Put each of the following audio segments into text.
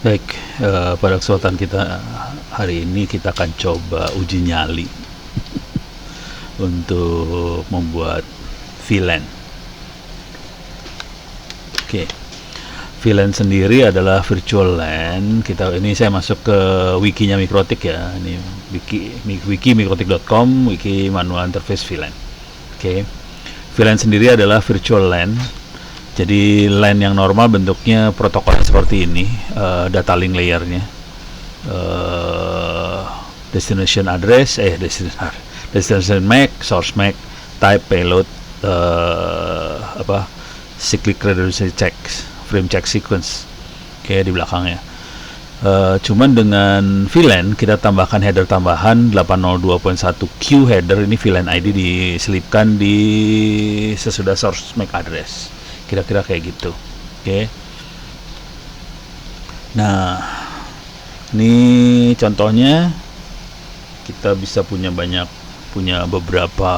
Baik, pada kesempatan kita hari ini kita akan coba uji nyali untuk membuat VLAN. Oke, VLAN sendiri adalah virtual LAN. Ini saya masuk ke wikinya Mikrotik ya. Ini wiki mikrotik.com, wiki manual interface VLAN. Oke, VLAN sendiri adalah virtual LAN. Jadi LAN yang normal bentuknya protokolnya seperti ini, data link layernya, destination address, destination MAC, source MAC, type, payload, cyclic redundancy checks, frame check sequence, kayak di belakangnya. Cuman dengan VLAN kita tambahkan header tambahan 802.1Q header. Ini VLAN ID diselipkan di sesudah source MAC address. Kira-kira kayak gitu. Oke. Nah, ini contohnya kita bisa punya beberapa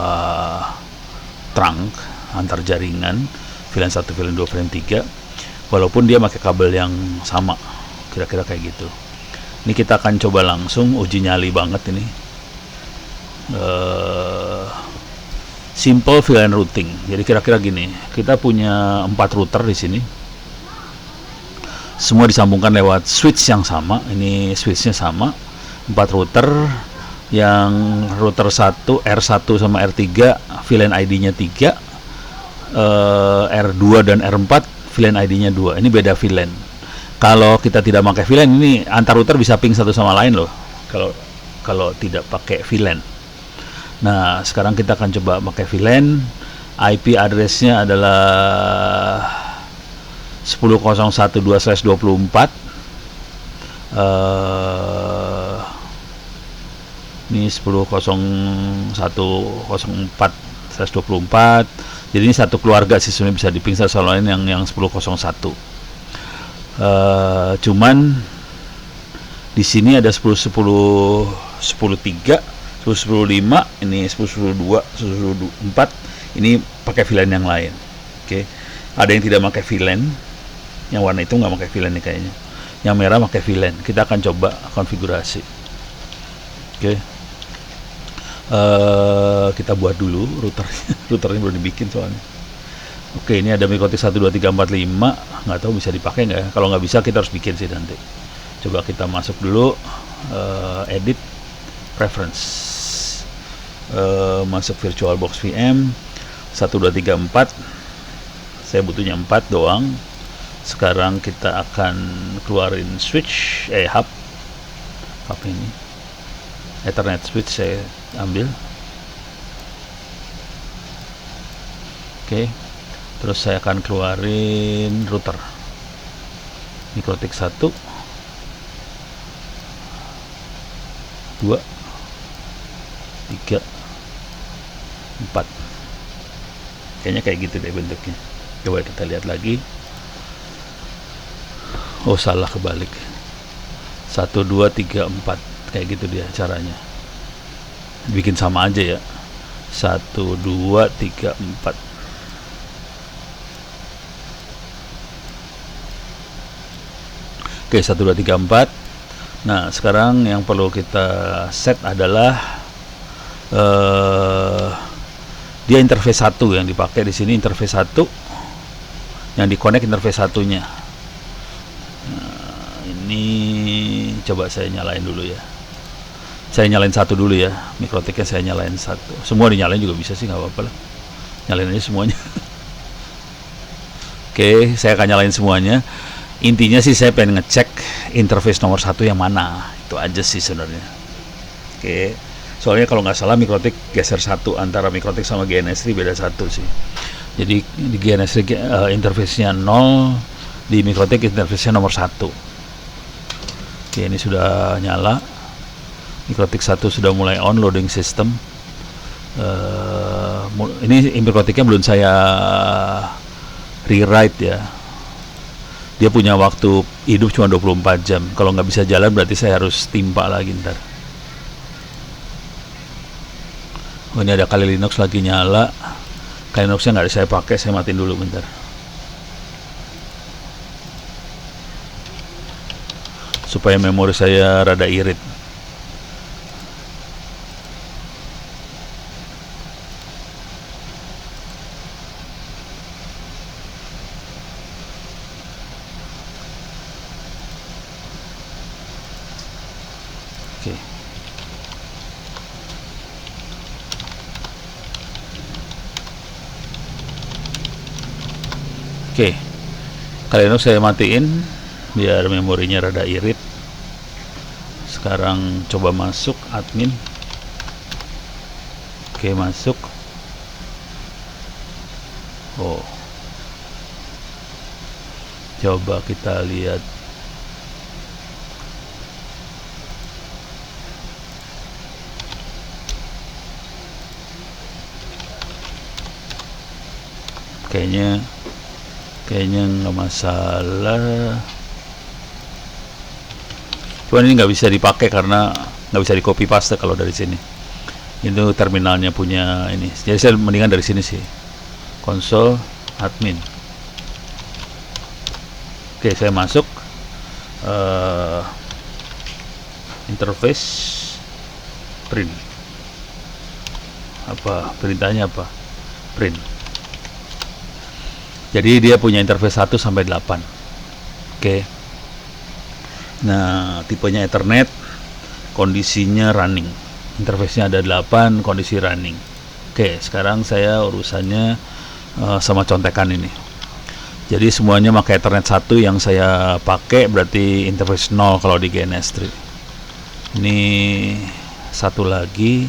trunk antar jaringan, VLAN 1, VLAN 2, VLAN 3, walaupun dia pakai kabel yang sama. Kira-kira kayak gitu. Ini kita akan coba langsung uji nyali banget ini. Simple VLAN routing. Jadi kira-kira gini, kita punya 4 router di sini. Semua disambungkan lewat switch yang sama. Ini switchnya sama. 4 router, yang router 1, R1 sama R3, VLAN ID-nya 3, R2 dan R4, VLAN ID-nya 2. Ini beda VLAN. Kalau kita tidak pakai VLAN, ini antar router bisa ping satu sama lain loh. Kalau tidak pakai VLAN. Nah, sekarang kita akan coba pakai VLAN. IP address-nya adalah 10.1.2/24. Ini 10.1.04/24. Jadi ini satu keluarga sih, sebenarnya bisa diping satu sama lain yang 10.01. Cuman di sini ada 10.10.10.3, 10.10.5, ini 10.10.2, 10.10.4, ini pakai VLAN yang lain. Oke. Ada yang tidak pakai VLAN, yang warna itu nggak pakai VLAN nih kayaknya. Yang merah pakai VLAN. Kita akan coba konfigurasi. Oke. Kita buat dulu routernya belum dibikin soalnya. Oke, ini ada Mikrotik 1, 2, 3, 4, 5. Nggak tahu bisa dipakai nggak ya. Kalau nggak bisa kita harus bikin sih nanti. Coba kita masuk dulu, edit, preference, masuk VirtualBox VM 1, 2, 3, 4. Saya butuhnya 4 doang. Sekarang kita akan keluarin switch, hub ini, Ethernet switch saya ambil. Oke. Terus saya akan keluarin router Mikrotik 1, 2, 3, 4. Kayaknya kayak gitu deh bentuknya. Coba kita lihat lagi. Oh, salah, kebalik. 1, 2, 3, 4. Kayak gitu dia caranya. Bikin sama aja ya. 1, 2, 3, 4. Oke, 1, 2, 3, 4. Nah, sekarang yang perlu kita set adalah dia interface 1 yang dipakai di sini, interface 1 yang di-connect interface 1-nya. Nah, ini coba saya nyalain dulu ya. Saya nyalain 1 dulu ya. Mikrotiknya saya nyalain 1. Semua dinyalain juga bisa sih, nggak apa-apa lah. Nyalain aja semuanya. Oke, saya akan nyalain semuanya. Intinya sih saya pengen ngecek interface nomor 1 yang mana. Itu aja sih sebenarnya. Oke. Soalnya kalau nggak salah Mikrotik geser 1, antara Mikrotik sama GNS3 beda 1 sih. Jadi di GNS3 interface-nya 0, di Mikrotik interface-nya nomor 1. Oke, ini sudah nyala. Mikrotik 1 sudah mulai on loading system. Ini Mikrotiknya belum saya rewrite ya. Dia punya waktu hidup cuma 24 jam. Kalau nggak bisa jalan berarti saya harus timpa lagi ntar. Oh, ini ada Kali Linux lagi nyala. Kali Linuxnya nggak saya pakai, saya matiin dulu bentar. supaya memori saya rada irit. Oke. Oke. Kali ini saya matiin biar memorinya rada irit. Sekarang coba masuk admin. Oke, masuk. Oh, coba kita lihat. Kayaknya nggak masalah. Cuman ini nggak bisa dipakai karena nggak bisa di copy paste kalau dari sini. Itu terminalnya punya ini. Jadi saya mendingan dari sini sih. Konsol admin. Oke, saya masuk. Interface print. Apa perintahnya apa? Print. Jadi dia punya interface 1 sampai 8. Oke. Nah, tipenya Ethernet, kondisinya running. Interface-nya ada 8, kondisi running. Oke, sekarang saya urusannya sama contekan ini. Jadi semuanya pakai Ethernet 1 yang saya pakai, berarti interface 0 kalau di GNS3. Ini satu lagi.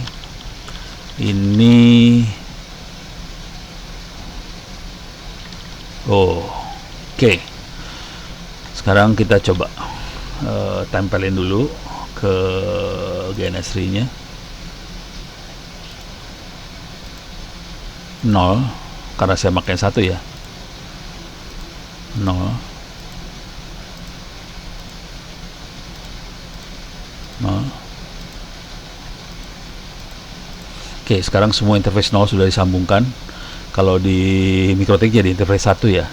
Ini oke. Sekarang kita coba tempelin dulu ke GNS3-nya. 0 karena saya pakai 1 ya. 0. Oke, sekarang semua interface 0 sudah disambungkan. Kalau di MikroTik jadi interface 1 ya.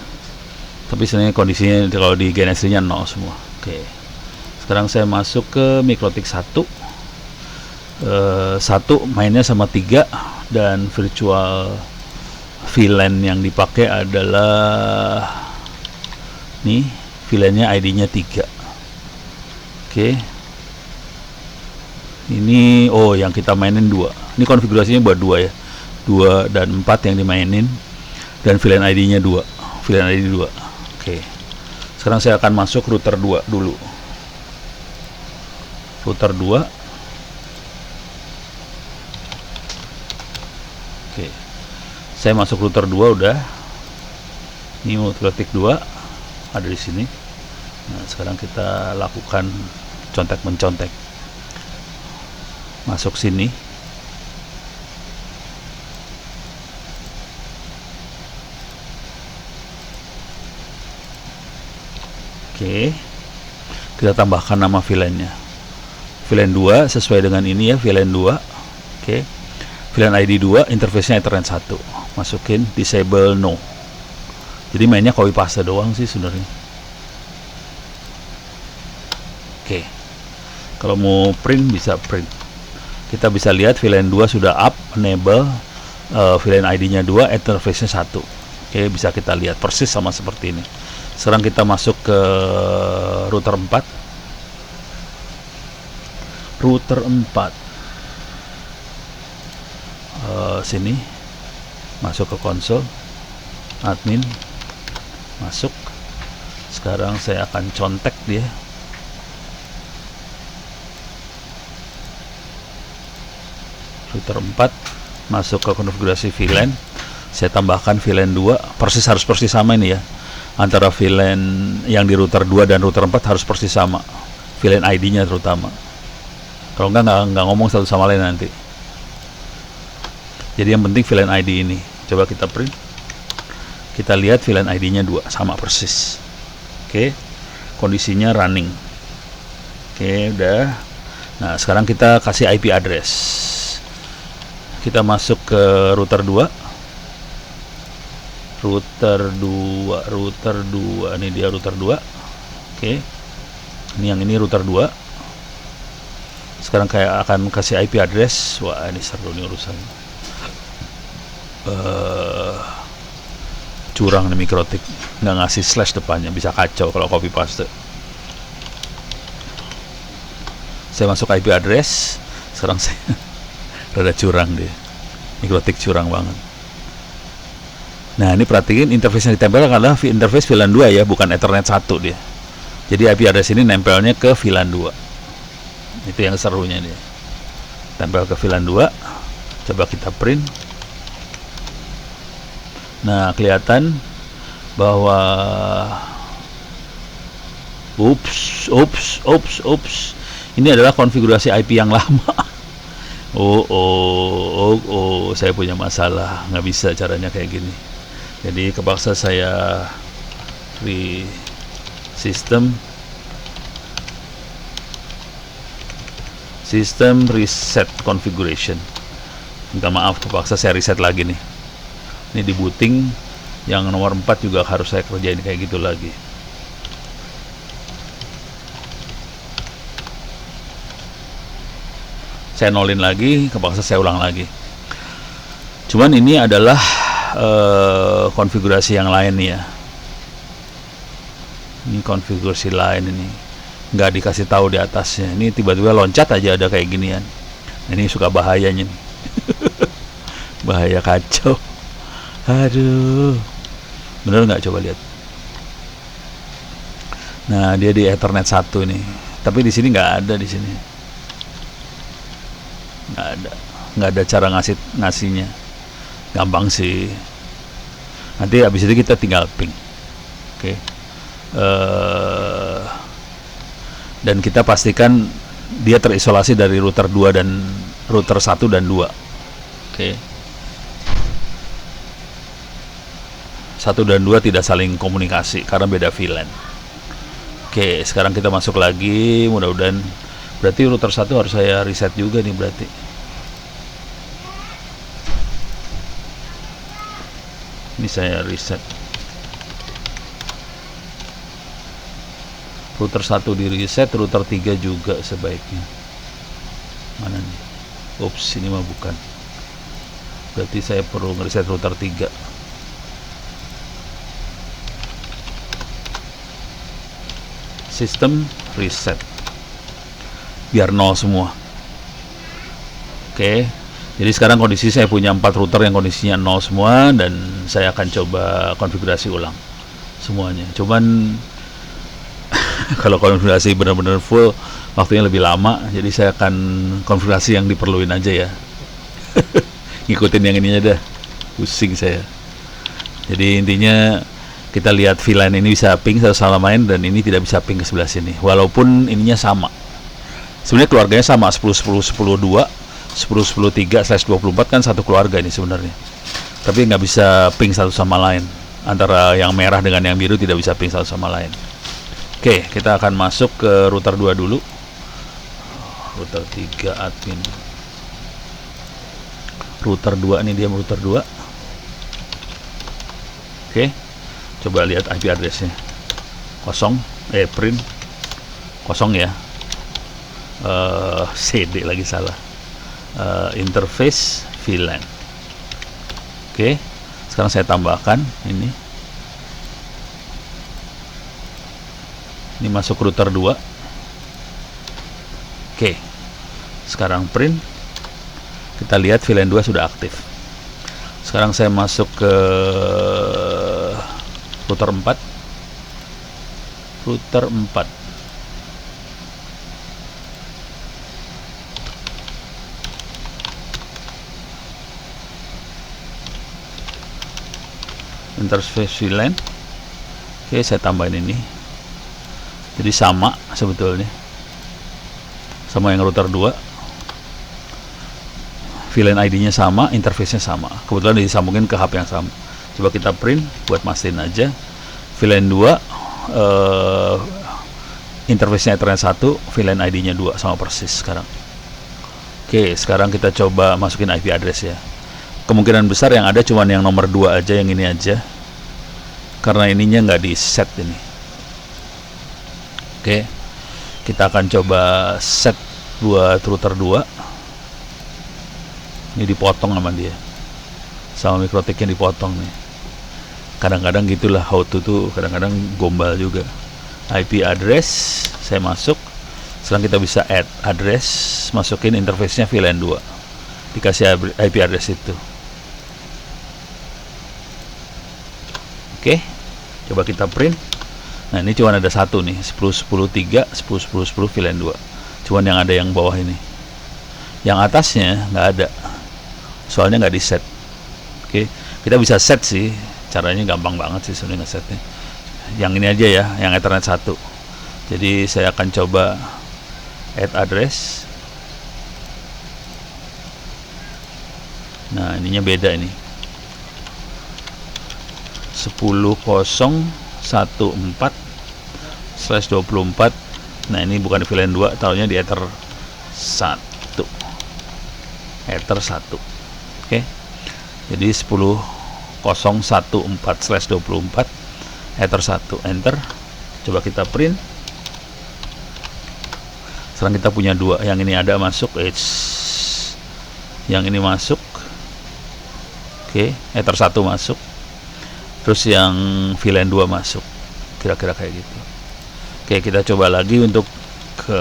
Tapi sebenarnya kondisinya kalau di GNS3-nya 0 semua. Oke. Sekarang saya masuk ke MikroTik 1. 1 mainnya sama 3 dan virtual VLAN yang dipakai adalah nih, VLAN-nya ID-nya 3. Oke. Ini yang kita mainin 2. Ini konfigurasinya buat 2 ya. 2 dan 4 yang dimainin dan VLAN ID-nya 2. VLAN ID 2. Oke. Sekarang saya akan masuk router 2 dulu. Router 2. Oke. Saya masuk router 2 udah. Ini MikroTik 2 ada di sini. Nah, sekarang kita lakukan contek mencontek. Masuk sini. Oke, kita tambahkan nama VLAN-nya. VLAN 2 sesuai dengan ini ya, VLAN 2. Oke. VLAN ID 2, interface-nya Ethernet 1. Masukin disable no. Jadi mainnya copy paste doang sih sebenarnya. Oke. Kalau mau print bisa print. Kita bisa lihat VLAN 2 sudah up, enable, VLAN ID-nya 2, interface-nya 1. Oke, bisa kita lihat persis sama seperti ini. Sekarang kita masuk ke router 4. Router 4. Sini. Masuk ke konsol. Admin. Masuk. Sekarang saya akan contek dia. Router 4. Masuk ke konfigurasi VLAN. Saya tambahkan VLAN 2. Harus persis sama ini ya. Antara VLAN yang di router 2 dan router 4 harus persis sama. VLAN ID-nya terutama. Kalau nggak ngomong satu sama lain nanti. Jadi yang penting VLAN ID ini. Coba kita print. Kita lihat VLAN ID-nya 2 sama persis. Oke. Kondisinya running. Oke, udah. Nah, sekarang kita kasih IP address. Kita masuk ke router 2. Router 2, ini dia router 2. Oke. Ini yang ini router 2. Sekarang kayak akan kasih IP address. Wah, ini seru nih urusan. Curang nih Mikrotik, nggak ngasih slash depannya, bisa kacau kalau copy paste. Saya masuk IP address. Sekarang saya rada curang dia. Mikrotik curang banget. Nah, ini perhatiin interface yang ditempel adalah interface VLAN 2 ya, bukan Ethernet 1 dia. Jadi IP address ini nempelnya ke VLAN 2. Itu yang serunya dia. Tempel ke VLAN 2. Coba kita print. Nah, kelihatan bahwa ups. Ini adalah konfigurasi IP yang lama. Saya punya masalah, nggak bisa caranya kayak gini. Jadi kepaksa saya system reset configuration. Minta maaf, kepaksa saya reset lagi nih. Ini di booting yang nomor 4 juga harus saya kerjain kayak gitu lagi. Saya nolin lagi, kepaksa saya ulang lagi. Cuman ini adalah konfigurasi yang lain nih ya. Ini konfigurasi lain ini, nggak dikasih tahu di atasnya. Ini tiba-tiba loncat aja ada kayak ginian. Ini suka bahayanya nih. Bahaya kacau. Aduh, bener nggak, coba lihat. Nah, dia di Ethernet 1 nih, tapi di sini nggak ada, di sini nggak ada cara ngasihnya. Gampang sih. Nanti habis itu kita tinggal ping. Oke. Dan kita pastikan dia terisolasi dari router 2 dan router 1 dan 2. Oke. 1 dan 2 tidak saling komunikasi karena beda VLAN. Oke, sekarang kita masuk lagi. Mudah-mudahan, berarti router 1 harus saya reset juga nih berarti. Ini saya reset. Router 1 di reset, router 3 juga sebaiknya. Mana nih? Ups, ini mah bukan. Berarti saya perlu reset router 3. Sistem reset biar 0 semua. Oke, jadi sekarang kondisi saya punya 4 router yang kondisinya 0 semua, dan saya akan coba konfigurasi ulang semuanya. Cuman kalau konfigurasi benar-benar full waktunya lebih lama, jadi saya akan konfigurasi yang diperluin aja ya. Ngikutin yang ininya dah, pusing saya. Jadi intinya kita lihat VLAN ini bisa ping satu sama lain, dan ini tidak bisa ping ke sebelah sini, walaupun ininya sama. Sebenarnya keluarganya sama, 10.10.10.2, 10.10.3/24 kan satu keluarga ini sebenarnya. Tapi nggak bisa ping satu sama lain. Antara yang merah dengan yang biru tidak bisa ping satu sama lain. Oke, kita akan masuk ke router 2 dulu. Router 3 admin. Router 2 ini dia, router 2. Oke. Coba lihat IP addressnya. Kosong, print kosong ya. CD lagi salah. Interface VLAN. Oke. Sekarang saya tambahkan ini. Ini masuk router 2. Oke. Sekarang print. Kita lihat VLAN 2 sudah aktif. Sekarang saya masuk ke router 4. Router 4. Interface VLAN. Oke, saya tambahin ini. Jadi sama sebetulnya. Sama yang router 2. VLAN ID-nya sama, interface-nya sama. Kebetulan disambungin ke hub yang sama. Coba kita print buat mastiin aja. VLAN 2 interface-nya Ethernet 1, VLAN ID-nya 2 sama persis sekarang. Oke, sekarang kita coba masukin IP address ya. Kemungkinan besar yang ada cuma yang nomor 2 aja, yang ini aja. Karena ininya nggak di set ini. Oke. Kita akan coba set buat router 2. Ini dipotong sama dia, sama mikrotiknya dipotong nih. Kadang-kadang gitulah, how to tuh kadang-kadang gombal juga. IP address saya masuk. Sekarang kita bisa add address, masukin interface-nya VLAN 2, dikasih IP address itu. Oke, coba kita print. Nah, ini cuma ada satu nih, 10.10.3, 10.10.10 VLAN 2. Cuman yang ada yang bawah ini, yang atasnya nggak ada, soalnya nggak di set. Oke, kita bisa set sih, caranya gampang banget sih sebenarnya nge-setnya. Yang ini aja ya, yang Ethernet 1. Jadi saya akan coba add address. Nah, ininya beda ini, 10.014/24. Nah, ini bukan di VLAN 2, taruhnya di Ether 1. Ether 1. Oke. Jadi 10.014/24 Ether 1, enter. Coba kita print. Sekarang kita punya dua, yang ini ada masuk, yang ini masuk. Oke, Ether 1 masuk. Terus yang VLAN 2 masuk. Kira-kira kayak gitu. Oke, kita coba lagi untuk ke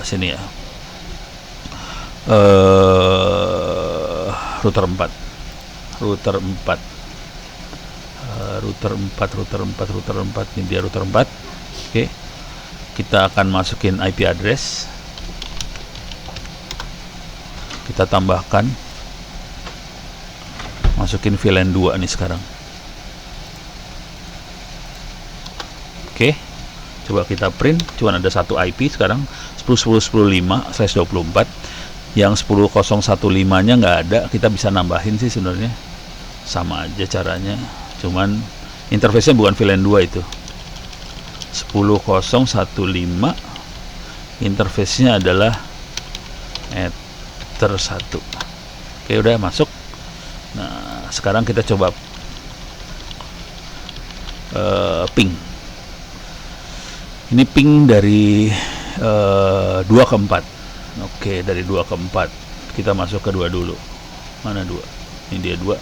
sini ya. Router 4. Ini dia router 4. Oke. Kita akan masukin IP address. Kita tambahkan. Masukin VLAN 2 nih sekarang. Oke. Coba kita print, cuma ada satu IP sekarang, 10.10.10.5/24. Yang 10.015-nya nggak ada, kita bisa nambahin sih sebenarnya. Sama aja caranya, cuman interface-nya bukan VLAN 2 itu. 10.015, interface-nya adalah Ether 1. Oke, udah masuk. Nah, sekarang kita coba ping. Ini ping dari 2 ke 4. Oke, dari 2 ke 4 kita masuk ke 2 dulu. Mana 2? Ini dia 2.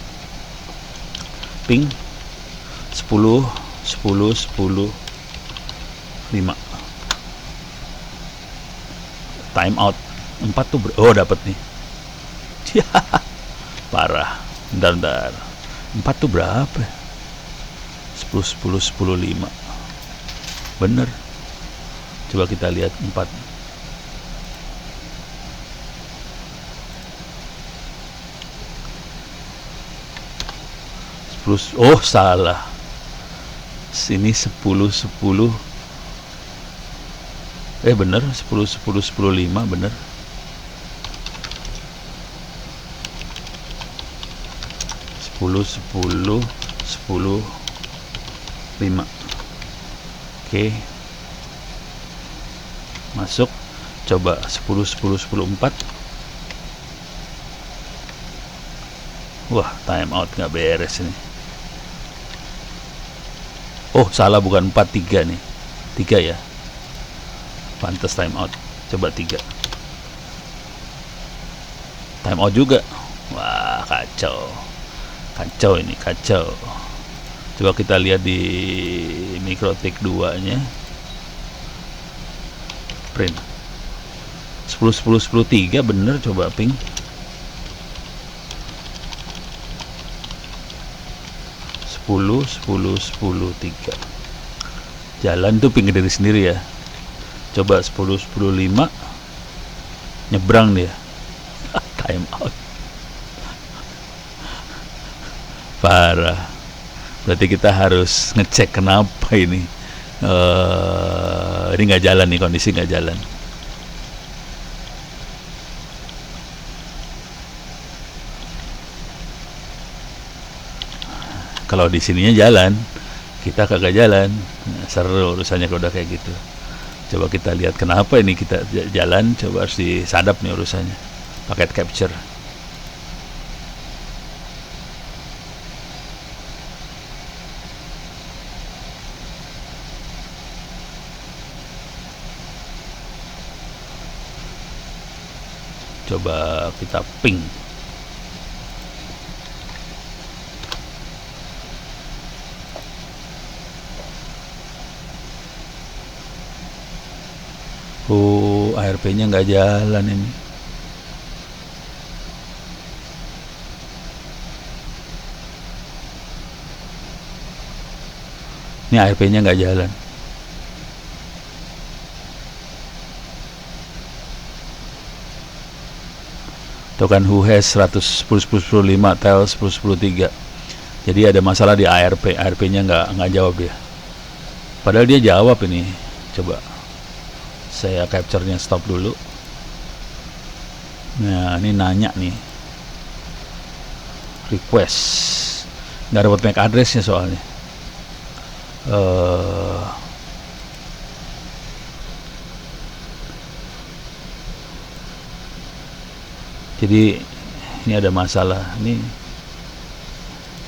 Ping 10 10 10 5. Time out 4 tuh oh, dapat nih. Parah. Bentar. 4 tuh berapa? 10 10 10 5. Bener. Coba kita lihat 4. Oh, salah. Sini 10 10. Bener, 10 10 10 5 bener. 10 10 10 5. Oke. Masuk. Coba 10 10 10 4. Wah, time out nggak beres ini. Oh, salah, bukan 4, 3 nih. 3 ya. Pantas time out. Coba 3. Time out juga. Wah, kacau. Kacau ini, kacau. Coba kita lihat di mikrotik 2-nya. Print. 10 10 10 3 bener, coba ping. 10 10 10 3. Jalan tuh ping dari sendiri ya. Coba 10 10 5. Nyebrang dia. Time out. Parah. Berarti kita harus ngecek kenapa ini. Ini nggak jalan nih, kondisi nggak jalan. Kalau di sininya jalan, kita kagak jalan. Nah, seru urusannya kalau udah kayak gitu. Coba kita lihat kenapa ini kita jalan. Coba harus disadap nih urusannya. Paket capture. Coba kita ping. ARP-nya nggak jalan ini. Ini ARP-nya nggak jalan. Token who has 100 10 10 5 tel 10 10 3. Jadi ada masalah di ARP-nya nggak jawab dia. Padahal dia jawab ini. Coba saya capture-nya stop dulu. Nah, ini nanya nih. Request. Nggak dapat MAC address-nya soalnya. Jadi ini ada masalah. Ini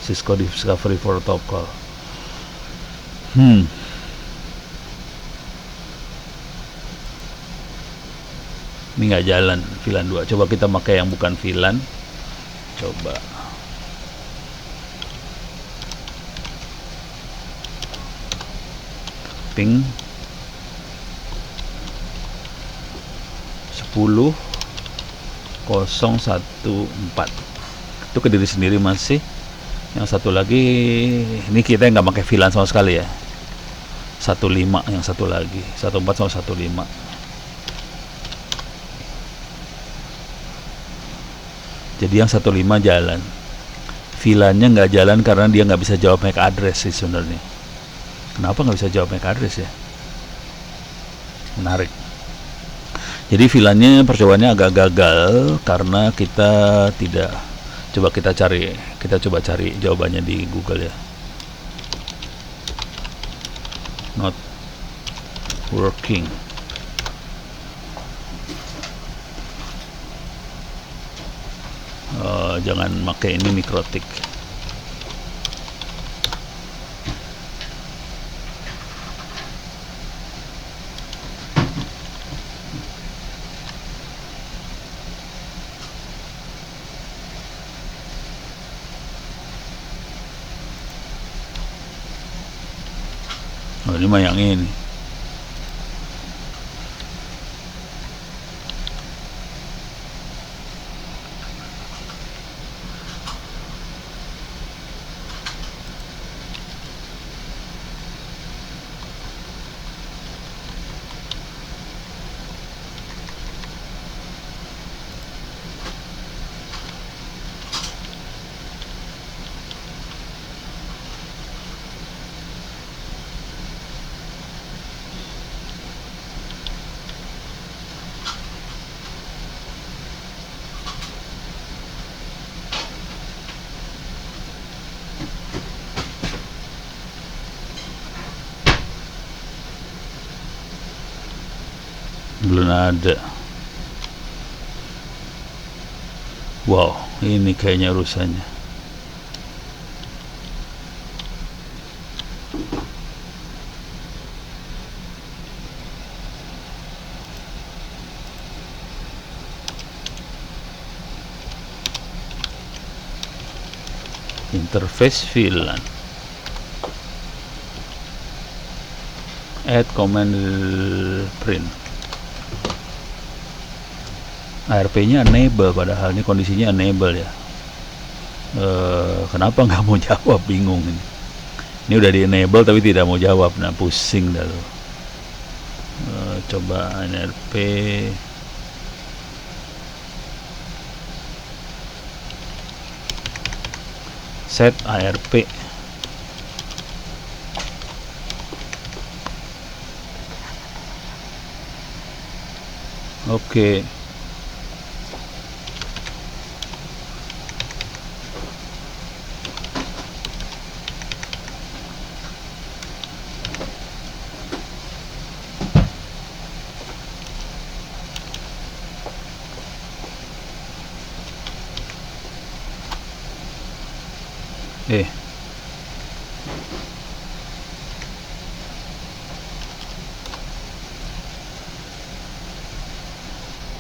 Cisco Discovery Protocol. Ini nggak jalan VLAN 2. Coba kita pakai yang bukan VLAN. Coba. Ping 10 014 itu ke diri sendiri masih. Yang satu lagi ini kita nggak pakai VLAN sama sekali ya. 15 yang satu lagi 14 sama 15. Jadi yang 15 jalan, VLAN-nya nggak jalan karena dia nggak bisa jawab MAC address sih sebenarnya. Kenapa nggak bisa jawab MAC address ya? Menarik. Jadi VLAN-nya percobaannya agak gagal karena kita tidak. Coba kita coba cari jawabannya di Google ya. Not working. Jangan pakai ini mikrotik. Ini mah yang ini. Belum ada. Wow, ini kayaknya urusannya. Interface VLAN. Add command print. ARP-nya enable, padahal ini kondisinya enable ya. Kenapa nggak mau jawab? Bingung ini. Ini udah di enable tapi tidak mau jawab. Nah, pusing dah lo. Coba NRP. Set ARP. Oke.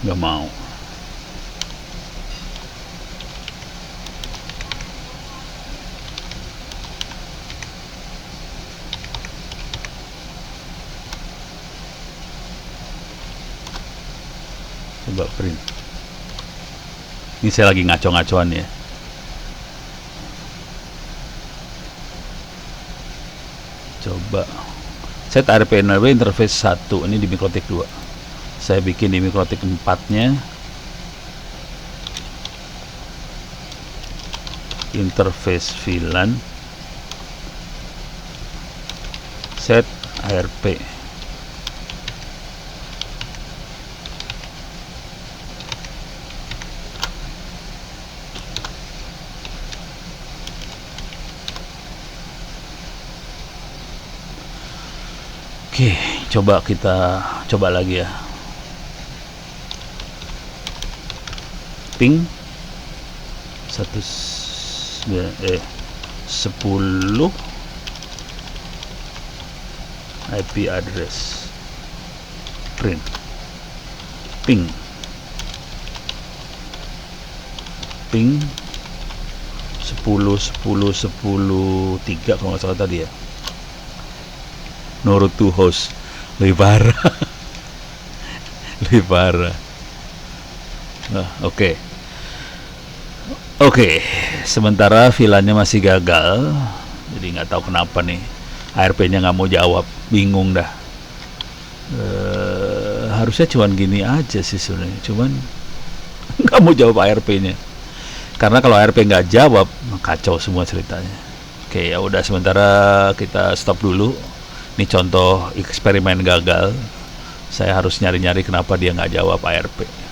Nggak mau. Coba print. Ini saya lagi ngaco-ngacoan ya. Coba set ARP-NRW interface 1, ini di Mikrotik 2. Saya bikin di Mikrotik 4-nya. Interface VLAN set ARP. Oke, kita coba lagi ya. Ping 10 IP address print ping 10 10 10 10 3 kalau nggak salah tadi ya. Nurut to host lebih parah. Lebih parah. Nah, oke. Sementara VLAN-nya masih gagal, jadi nggak tahu kenapa nih ARP-nya nggak mau jawab, bingung dah. Harusnya cuman gini aja sih sebenarnya, cuman nggak mau jawab ARP-nya. Karena kalau ARP nggak jawab, kacau semua ceritanya. Oke, ya udah sementara kita stop dulu. Ini contoh eksperimen gagal. Saya harus nyari-nyari kenapa dia nggak jawab ARP.